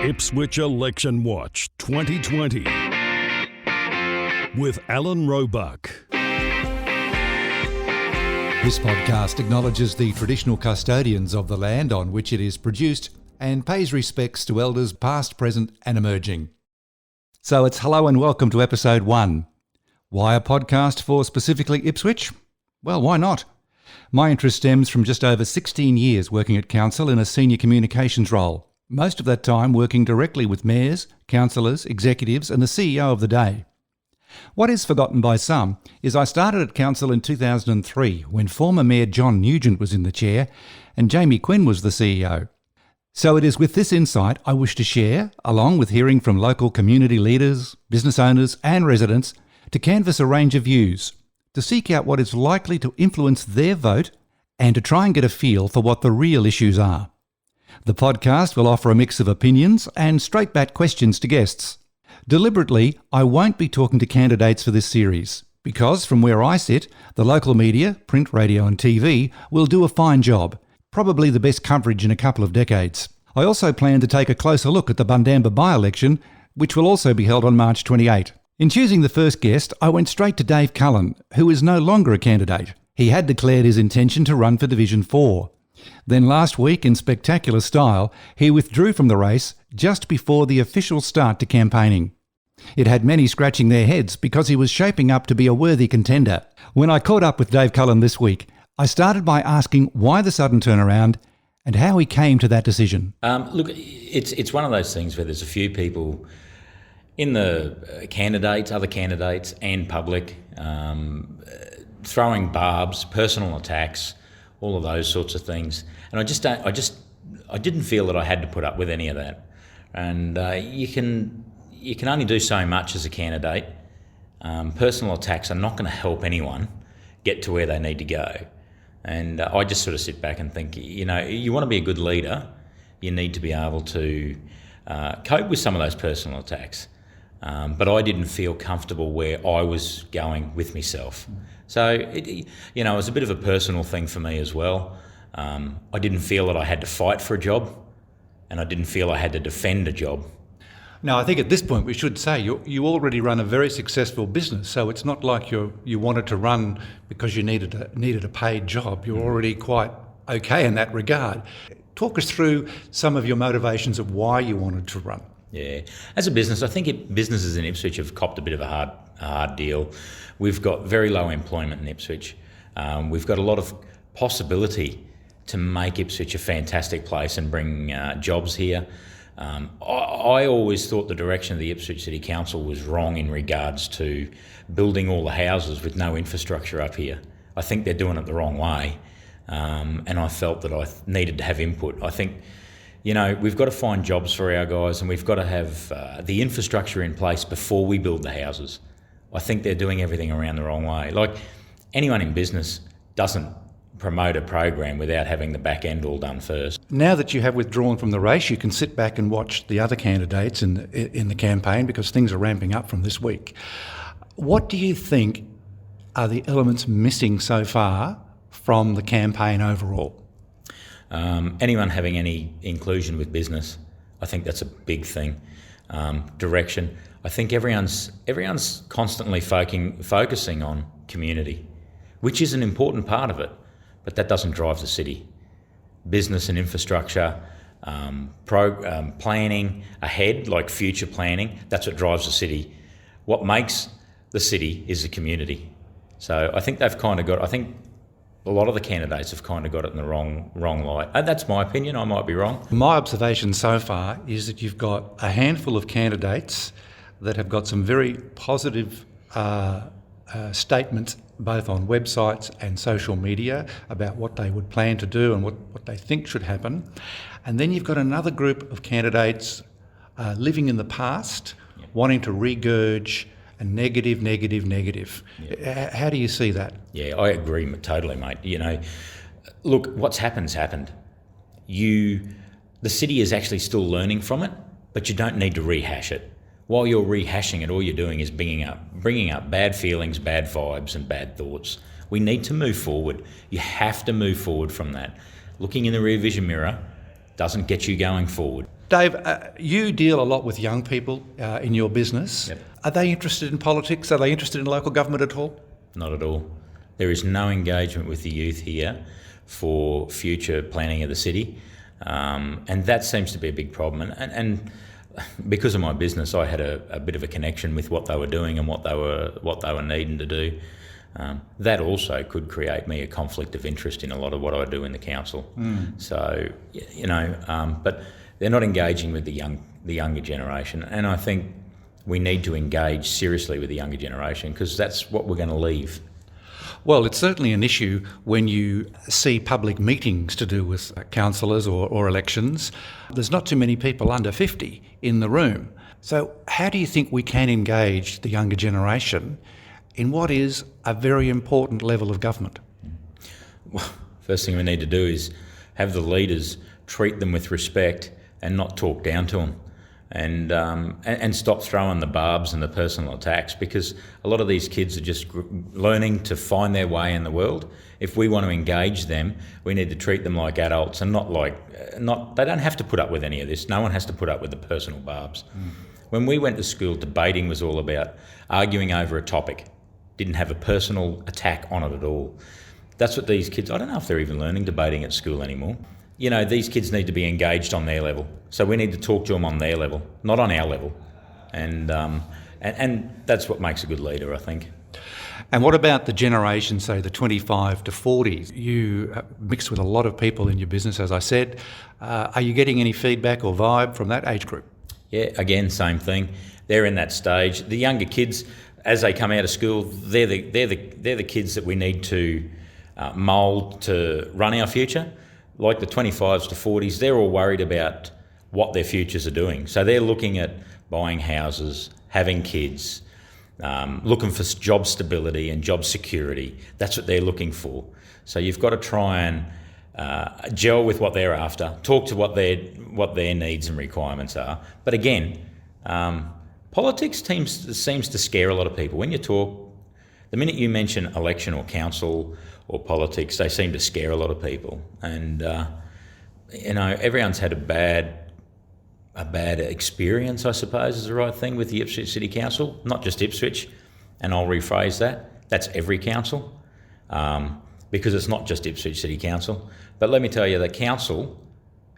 Ipswich Election Watch 2020 with Alan Roebuck. This podcast acknowledges the traditional custodians of the land on which it is produced and pays respects to elders past, present and emerging. So it's hello and welcome to episode 1. Why a podcast for specifically Ipswich? Well, why not? My interest stems from just over 16 years working at council in a senior communications role, most of that time working directly with mayors, councillors, executives and the CEO of the day. What is forgotten by some is I started at council in 2003 when former Mayor John Nugent was in the chair and Jamie Quinn was the CEO. So it is with this insight I wish to share, along with hearing from local community leaders, business owners and residents, to canvass a range of views, to seek out what is likely to influence their vote and to try and get a feel for what the real issues are. The podcast will offer a mix of opinions and straight-back questions to guests. Deliberately, I won't be talking to candidates for this series because, from where I sit, the local media, print, radio and TV, will do a fine job, probably the best coverage in a couple of decades. I also plan to take a closer look at the Bundamba by-election, which will also be held on March 28. In choosing the first guest, I went straight to Dave Cullen, who is no longer a candidate. He had declared his intention to run for Division 4. Then last week, in spectacular style, he withdrew from the race just before the official start to campaigning. It had many scratching their heads because he was shaping up to be a worthy contender. When I caught up with Dave Cullen this week, I started by asking why the sudden turnaround and how he came to that decision. Look, it's one of those things where there's a few people in the other candidates and public, throwing barbs, personal attacks, all of those sorts of things. And I didn't feel that I had to put up with any of that. And you can only do so much as a candidate. Personal attacks are not going to help anyone get to where they need to go. And I just sort of sit back and think, you want to be a good leader, you need to be able to cope with some of those personal attacks. But I didn't feel comfortable where I was going with myself. So, it was a bit of a personal thing for me as well. I didn't feel that I had to fight for a job, and I didn't feel I had to defend a job. Now, I think at this point we should say you already run a very successful business, so it's not like you wanted to run because you needed a paid job. You're already quite okay in that regard. Talk us through some of your motivations of why you wanted to run. Yeah, as a business, I think businesses in Ipswich have copped a bit of a hard deal. We've got very low employment in Ipswich. We've got a lot of possibility to make Ipswich a fantastic place and bring jobs here. I always thought the direction of the Ipswich City Council was wrong in regards to building all the houses with no infrastructure up here. I think they're doing it the wrong way, and I felt that I needed to have input. I think, we've got to find jobs for our guys and we've got to have the infrastructure in place before we build the houses. I think they're doing everything around the wrong way. Like, anyone in business doesn't promote a program without having the back end all done first. Now that you have withdrawn from the race, you can sit back and watch the other candidates in the campaign because things are ramping up from this week. What do you think are the elements missing so far from the campaign overall? Anyone having any inclusion with business, I think that's a big thing. Direction. I think everyone's constantly focusing on community, which is an important part of it, but that doesn't drive the city. Business and infrastructure, planning ahead, like future planning, that's what drives the city. What makes the city is the community. So I think they've kind of got, I think a lot of the candidates have kind of got it in the wrong light. That's my opinion, I might be wrong. My observation so far is that you've got a handful of candidates that have got some very positive statements both on websites and social media about what they would plan to do and what they think should happen. And then you've got another group of candidates living in the past, wanting to regurge a negative. Yeah. How do you see that? Yeah, I agree totally, mate. Look, what's happened's happened. The city is actually still learning from it, but you don't need to rehash it. While you're rehashing it, all you're doing is bringing up bad feelings, bad vibes and bad thoughts. We need to move forward. You have to move forward from that. Looking in the rear vision mirror doesn't get you going forward. Dave, you deal a lot with young people in your business. Yep. Are they interested in politics? Are they interested in local government at all? Not at all. There is no engagement with the youth here for future planning of the city, and that seems to be a big problem. And because of my business, I had a bit of a connection with what they were doing and what they were needing to do. That also could create me a conflict of interest in a lot of what I do in the council. So, but they're not engaging with the younger generation, and I think we need to engage seriously with the younger generation because that's what we're going to leave. Well, it's certainly an issue when you see public meetings to do with councillors or elections. There's not too many people under 50 in the room. So how do you think we can engage the younger generation in what is a very important level of government? Well, first thing we need to do is have the leaders treat them with respect and not talk down to them. And stop throwing the barbs and the personal attacks, because a lot of these kids are just learning to find their way in the world. If we want to engage them, we need to treat them like adults and they don't have to put up with any of this. No one has to put up with the personal barbs. When we went to school, debating was all about arguing over a topic. Didn't have a personal attack on it at all. That's what these kids, I don't know if they're even learning debating at school anymore. These kids need to be engaged on their level. So we need to talk to them on their level, not on our level. And that's what makes a good leader, I think. And what about the generation, say the 25 to 40s? You mix with a lot of people in your business, as I said. Are you getting any feedback or vibe from that age group? Yeah, again, same thing. They're in that stage. The younger kids, as they come out of school, they're the kids that we need to mould to run our future. Like the 25s to 40s, they're all worried about what their futures are doing. So they're looking at buying houses, having kids, looking for job stability and job security. That's what they're looking for. So you've got to try and gel with what they're after, talk to what their needs and requirements are. But again, politics seems to scare a lot of people. When you talk, the minute you mention election or council or politics, they seem to scare a lot of people. And, everyone's had a bad experience, I suppose, is the right thing with the Ipswich City Council. Not just Ipswich, and I'll rephrase that. That's every council, because it's not just Ipswich City Council. But let me tell you, the council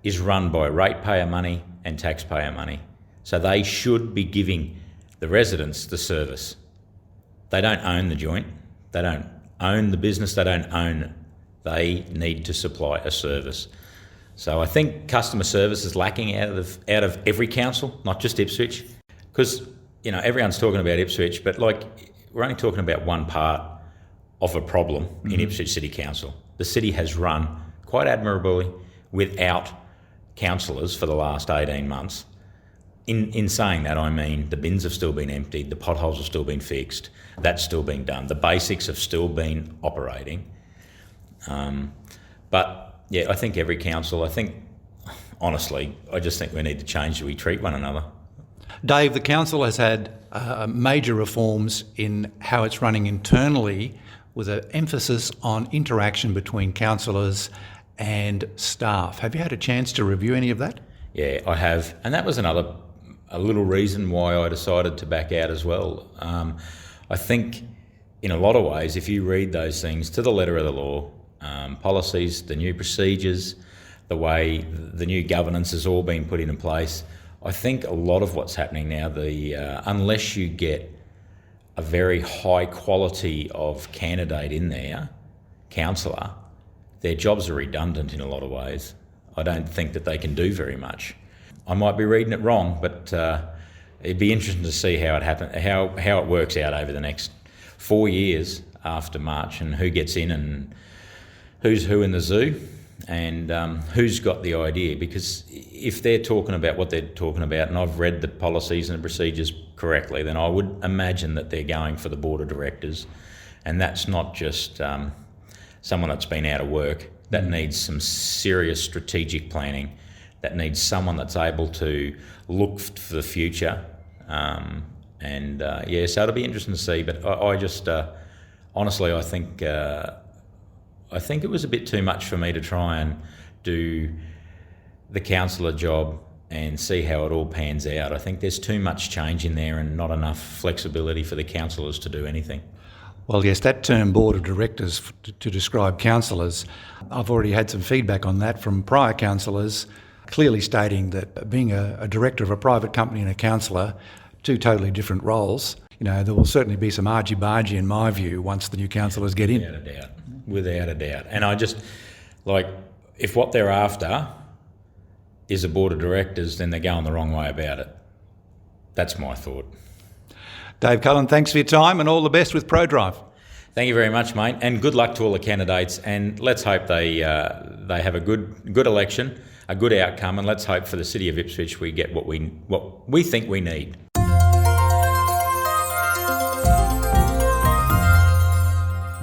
is run by ratepayer money and taxpayer money. So they should be giving the residents the service. They don't own the joint. They don't own the business. They don't own it. They need to supply a service. So I think customer service is lacking out of every council, not just Ipswich, because everyone's talking about Ipswich, but we're only talking about one part of a problem in Ipswich City Council. The city has run quite admirably without councillors for the last 18 months. In saying that, I mean the bins have still been emptied, the potholes have still been fixed, that's still been done, the basics have still been operating. But yeah, I think every council, honestly, I just think we need to change how we treat one another. Dave, the council has had major reforms in how it's running internally, with an emphasis on interaction between councillors and staff. Have you had a chance to review any of that? Yeah, I have, and that was a little reason why I decided to back out as well. I think in a lot of ways, if you read those things to the letter of the law, policies, the new procedures, the way the new governance has all been put in place, I think a lot of what's happening now, unless you get a very high quality of candidate in there, councillor, their jobs are redundant in a lot of ways. I don't think that they can do very much. I might be reading it wrong, but it'd be interesting to see how it happens, how it works out over the next 4 years after March, and who gets in and who's who in the zoo, and who's got the idea. Because if they're talking about what they're talking about, and I've read the policies and the procedures correctly, then I would imagine that they're going for the board of directors, and that's not just someone that's been out of work. That needs some serious strategic planning. That needs someone that's able to look for the future. So it'll be interesting to see. But I just, honestly, I think it was a bit too much for me to try and do the councillor job and see how it all pans out. I think there's too much change in there and not enough flexibility for the councillors to do anything. Well, yes, that term board of directors to describe councillors, I've already had some feedback on that from prior councillors, clearly stating that being a director of a private company and a councillor, two totally different roles. There will certainly be some argy-bargy in my view once the new councillors get in. Without a doubt. And I just, if what they're after is a board of directors, then they're going the wrong way about it. That's my thought. Dave Cullen, thanks for your time and all the best with ProDrive. Thank you very much, mate, and good luck to all the candidates. And let's hope they have a good election, a good outcome, and let's hope for the city of Ipswich we get what we think we need.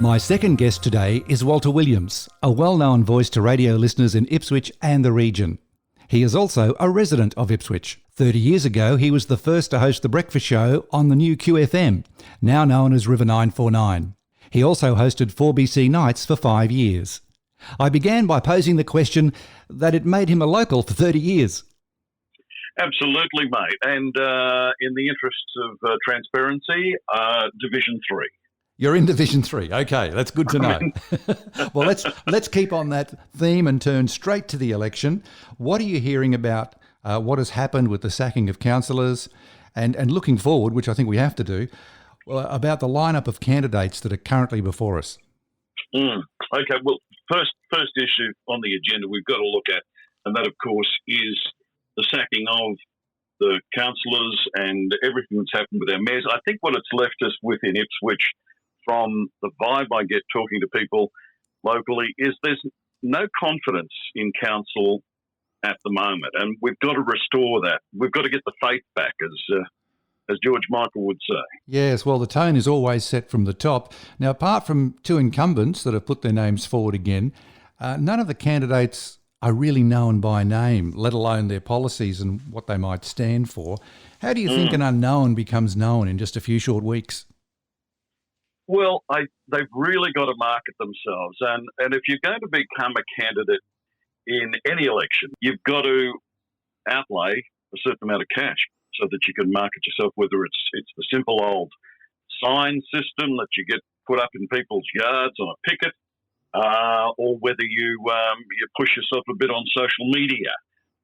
My second guest today is Walter Williams, a well-known voice to radio listeners in Ipswich and the region. He is also a resident of Ipswich. 30 years ago, he was the first to host the breakfast show on the new QFM, now known as River 949. He also hosted 4BC Nights for 5 years. I began by posing the question that it made him a local for 30 years. Absolutely, mate. And in the interests of transparency, Division 3. You're in Division 3. Okay, that's good to know. Well, let's keep on that theme and turn straight to the election. What are you hearing about what has happened with the sacking of councillors and looking forward, which I think we have to do, about the lineup of candidates that are currently before us? Okay, well, first issue on the agenda we've got to look at, and that, of course, is the sacking of the councillors and everything that's happened with our mayors. I think what it's left us with in Ipswich, from the vibe I get talking to people locally, is there's no confidence in council at the moment, and we've got to restore that. We've got to get the faith back, as George Michael would say. Yes, well, the tone is always set from the top. Now, apart from two incumbents that have put their names forward again, none of the candidates are really known by name, let alone their policies and what they might stand for. How do you think an unknown becomes known in just a few short weeks? Well, they've really got to market themselves. And if you're going to become a candidate in any election, you've got to outlay a certain amount of cash so that you can market yourself, whether it's the simple old sign system that you get put up in people's yards on a picket, or whether you push yourself a bit on social media.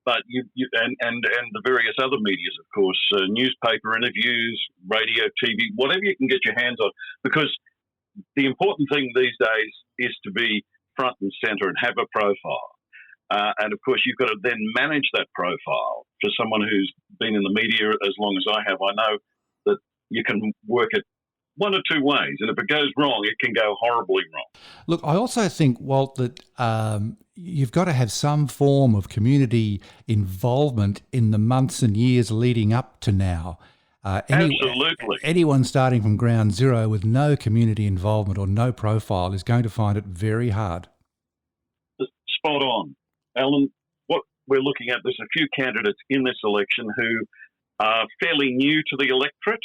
But and the various other medias, of course, newspaper interviews, radio, TV, whatever you can get your hands on. Because the important thing these days is to be front and centre and have a profile. And, of course, you've got to then manage that profile. For someone who's been in the media as long as I have, I know that you can work it one or two ways. And if it goes wrong, it can go horribly wrong. Look, I also think, Walt, that you've got to have some form of community involvement in the months and years leading up to now. Absolutely. Anyone starting from ground zero with no community involvement or no profile is going to find it very hard. Spot on. Alan, what we're looking at, there's a few candidates in this election who are fairly new to the electorate,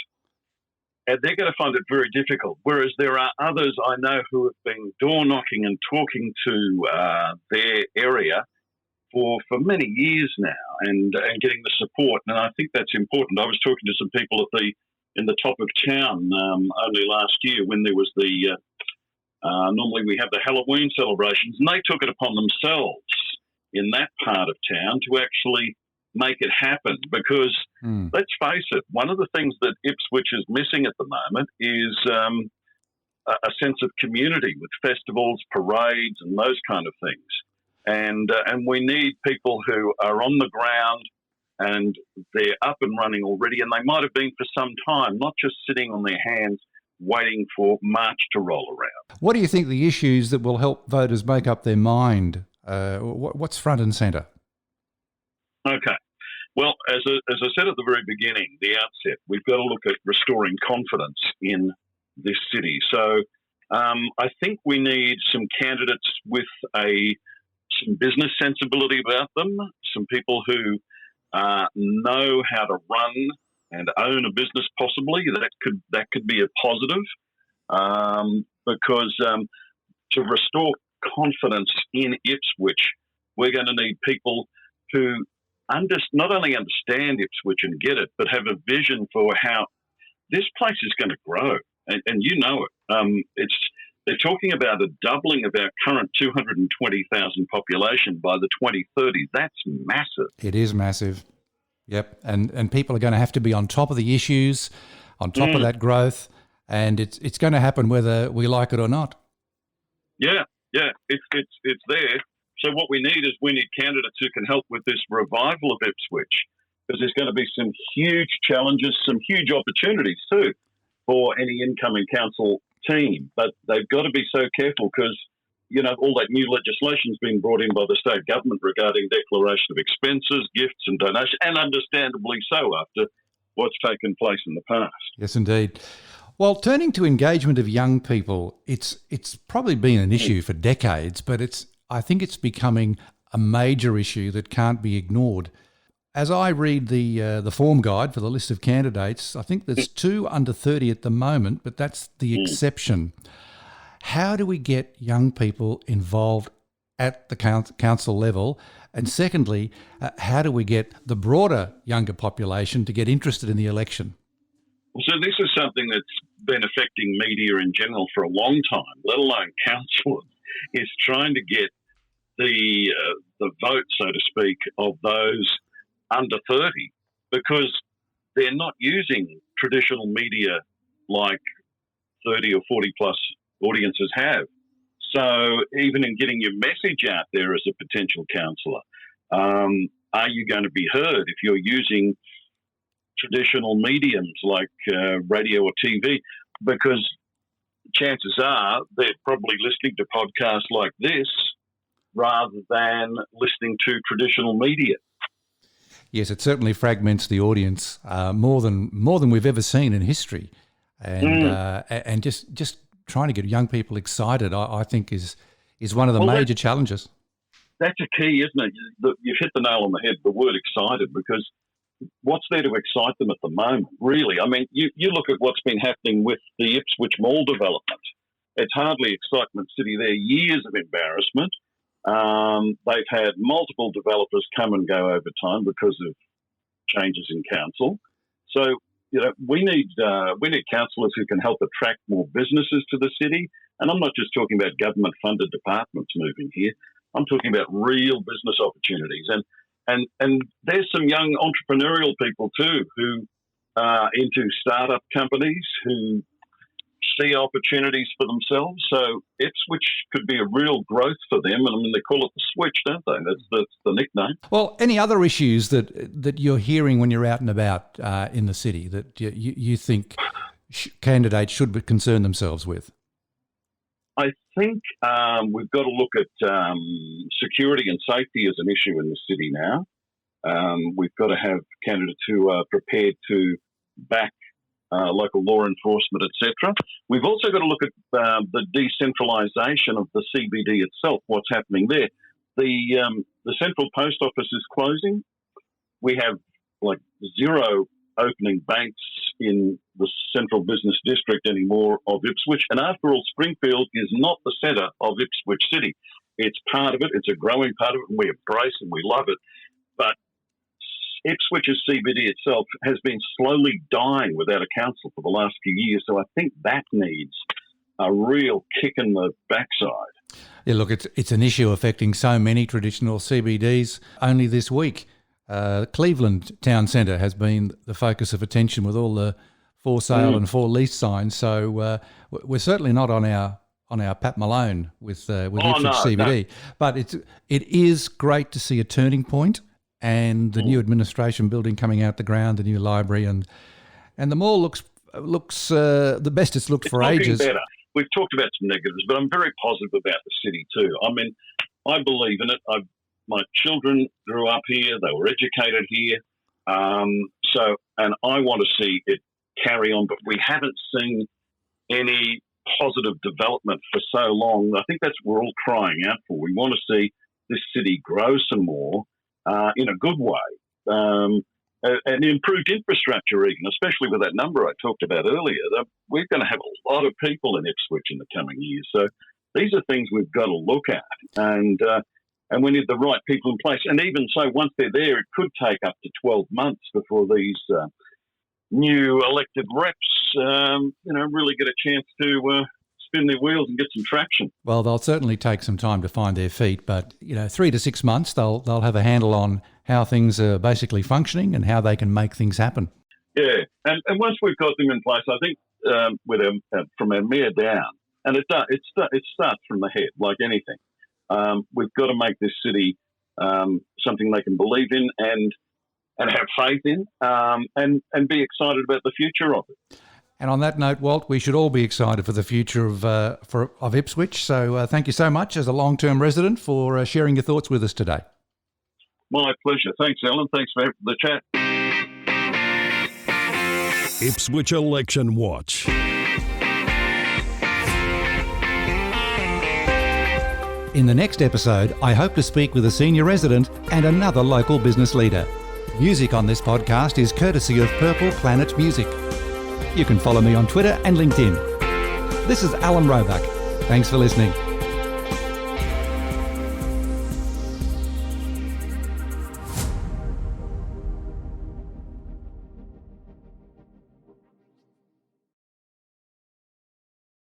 and they're going to find it very difficult. Whereas there are others I know who have been door knocking and talking to their area for many years now, and getting the support. And I think that's important. I was talking to some people in the top of town only last year when there was the normally we have the Halloween celebrations, and they took it upon themselves in that part of town to actually make it happen. Because let's face it, one of the things that Ipswich is missing at the moment is a sense of community with festivals, parades, and those kind of things. And we need people who are on the ground and they're up and running already, and they might have been for some time, not just sitting on their hands waiting for March to roll around. What do you think the issues that will help voters make up their mind? What's front and centre? Okay. Well, as I said at the very beginning, the outset, we've got to look at restoring confidence in this city. So I think we need some candidates with some business sensibility about them, some people who know how to run and own a business possibly. That could be a positive, because to restore confidence in Ipswich, we're going to need people who not only understand Ipswich and get it, but have a vision for how this place is going to grow. And you know it. They're talking about a doubling of our current 220,000 population by the 2030s. That's massive. It is massive. Yep. And people are going to have to be on top of the issues, on top of that growth, and it's going to happen whether we like it or not. Yeah, it's there. So what we need is candidates who can help with this revival of Ipswich, because there's going to be some huge challenges, some huge opportunities too for any incoming council team. But they've got to be so careful because, you know, all that new legislation's been brought in by the state government regarding declaration of expenses, gifts and donations, and understandably so after what's taken place in the past. Yes, indeed. Well, turning to engagement of young people, it's probably been an issue for decades, but I think it's becoming a major issue that can't be ignored. As I read the form guide for the list of candidates, I think there's 2 under 30 at the moment, but that's the exception. How do we get young people involved at the council level? And secondly, how do we get the broader younger population to get interested in the election? So this is something that's been affecting media in general for a long time, let alone councillors, is trying to get the vote, so to speak, of those under 30, because they're not using traditional media like 30 or 40 plus audiences have. So even in getting your message out there as a potential councillor, are you going to be heard if you're using traditional mediums like radio or TV? Because chances are they're probably listening to podcasts like this rather than listening to traditional media. Yes, it certainly fragments the audience more than we've ever seen in history, and just trying to get young people excited, I think, is one of the major challenges. That's a key, isn't it? You've hit the nail on the head. The word excited, because what's there to excite them at the moment? Really, I mean, you look at what's been happening with the Ipswich Mall development. It's hardly excitement city there. Years of embarrassment. They've had multiple developers come and go over time because of changes in council. So, you know, we need councillors who can help attract more businesses to the city. And I'm not just talking about government-funded departments moving here. I'm talking about real business opportunities. And there's some young entrepreneurial people too who are into startup companies who see opportunities for themselves. So Ipswich could be a real growth for them. And I mean, they call it the switch, don't they? That's the nickname. Well, any other issues that you're hearing when you're out and about in the city that you think candidates should concern themselves with? I think we've got to look at security and safety as an issue in the city now. We've got to have candidates who are prepared to back local law enforcement, etc. We've also got to look at the decentralisation of the CBD itself, what's happening there. The central post office is closing. We have like 0 opening banks in the central business district anymore of Ipswich. And after all, Springfield is not the centre of Ipswich City. It's part of it. It's a growing part of it, and we embrace and we love it. But Ipswich's CBD itself has been slowly dying without a council for the last few years. So I think that needs a real kick in the backside. Yeah, look, it's an issue affecting so many traditional CBDs. Only this week, Cleveland Town Centre has been the focus of attention with all the for sale and for lease signs. So we're certainly not on our Pat Malone with Ipswich CBD. No. But it is great to see a turning point, and the new administration building coming out the ground, the new library, and the mall looks the best it's looked for ages. Better. We've talked about some negatives, but I'm very positive about the city too. I mean, I believe in it. My children grew up here; they were educated here, and I want to see it carry on. But we haven't seen any positive development for so long. I think that's what we're all crying out for. We want to see this city grow some more in a good way, and improved infrastructure even, especially with that number I talked about earlier. We're going to have a lot of people in Ipswich in the coming years. So these are things we've got to look at. And And we need the right people in place. And even so, once they're there, it could take up to 12 months before these new elected reps, really get a chance to spin their wheels and get some traction. Well, they'll certainly take some time to find their feet, but 3 to 6 months, they'll have a handle on how things are basically functioning and how they can make things happen. Yeah, and once we've got them in place, I think from our mayor down, and it starts from the head, like anything. We've got to make this city something they can believe in and have faith in, and be excited about the future of it. And on that note, Walt, we should all be excited for the future of Ipswich. So thank you so much as a long-term resident for sharing your thoughts with us today. My pleasure. Thanks, Alan. Thanks for the chat. Ipswich Election Watch. In the next episode, I hope to speak with a senior resident and another local business leader. Music on this podcast is courtesy of Purple Planet Music. You can follow me on Twitter and LinkedIn. This is Alan Roebuck. Thanks for listening.